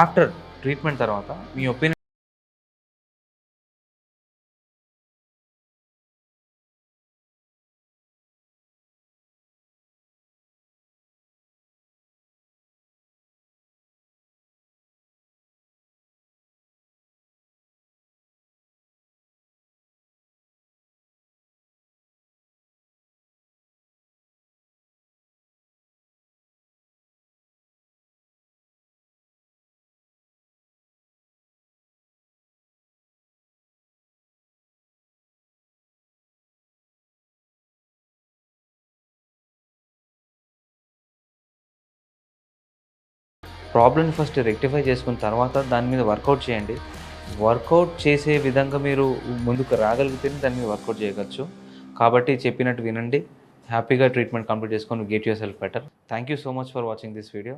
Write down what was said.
After treatment తర్వాత మీ opinion ప్రాబ్లమ్ని first rectify చేసుకున్న తర్వాత దాని మీద వర్కౌట్ చేయండి. వర్కౌట్ చేసే విధంగా మీరు ముందుకు రాగలిగితేనే దాని మీద వర్కౌట్ చేయగలచ్చు. కాబట్టి చెప్పినట్టు వినండి. హ్యాపీగా ట్రీట్మెంట్ కంప్లీట్ చేసుకొని get your self better. Thank you so much for watching this video.